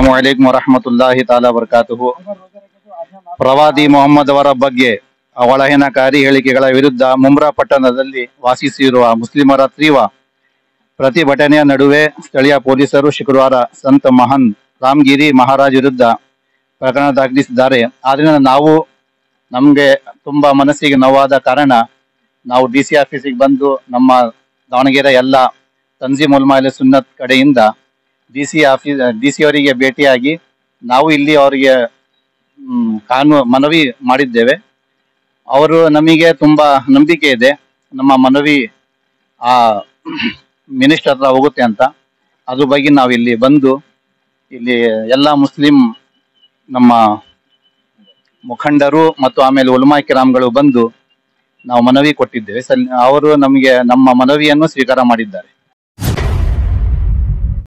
ಅಸ್ಸಲಾಮುಅಲೈಕುಂ ವರಹಮತುಲ್ಲಾಹಿ ತಾಲಾ ಬರ್ಕಾತುಹು. ಪ್ರವಾದಿ ಮೊಹಮ್ಮದ್ ಅವರ ಬಗ್ಗೆ ಅವಳಹೇನಕಾರಿ ಹೇಳಿಕೆಗಳ ವಿರುದ್ಧ ಮುಂಬ್ರಾ ಪಟ್ಟಣದಲ್ಲಿ ವಾಸಿಸಿರುವ ಮುಸ್ಲಿಮರ ತೀವ್ರ ಪ್ರತಿಭಟನೆಯ ನಡುವೆ ಸ್ಥಳೀಯ ಪೊಲೀಸರು ಶುಕ್ರವಾರ ಸಂತ ಮಹನ್ ರಾಮಗಿರಿ ಮಹಾರಾಜ್ ವಿರುದ್ಧ ಪ್ರಕರಣ ದಾಖಲಿಸಿದ್ದಾರೆ. ಆದ್ರಿಂದ ನಮಗೆ ತುಂಬಾ ಮನಸ್ಸಿಗೆ ನೋವಾದ ಕಾರಣ ನಾವು DC ಆಫೀಸಿಗೆ ಬಂದು ನಮ್ಮ ದಾವಣಗೆರೆ ಎಲ್ಲ ತಂಜೀಮ್ ಉಲಮಾ ಅಹ್ಲೆ ಸುನ್ನತ್ ಕಡೆಯಿಂದ DC ಅವರಿಗೆ ಭೇಟಿಯಾಗಿ ನಾವು ಇಲ್ಲಿ ಅವರಿಗೆ ಮನವಿ ಮಾಡಿದ್ದೇವೆ. ಅವರು ನಮಗೆ ತುಂಬಾ ನಂಬಿಕೆ ಇದೆ, ನಮ್ಮ ಮನವಿ ಆ ಮಿನಿಸ್ಟರ್ ಹತ್ರ ಹೋಗುತ್ತೆ ಅಂತ. ಅದ್ರ ಬಗ್ಗೆ ನಾವು ಇಲ್ಲಿ ಬಂದು ಇಲ್ಲಿ ಎಲ್ಲ ಮುಸ್ಲಿಂ ನಮ್ಮ ಮುಖಂಡರು ಮತ್ತು ಆಮೇಲೆ ಉಲಮಾ ಕಿರಾಮ್ಗಳು ಬಂದು ನಾವು ಮನವಿ ಕೊಟ್ಟಿದ್ದೇವೆ. ಅವರು ನಮಗೆ ನಮ್ಮ ಮನವಿಯನ್ನು ಸ್ವೀಕಾರ ಮಾಡಿದ್ದಾರೆ.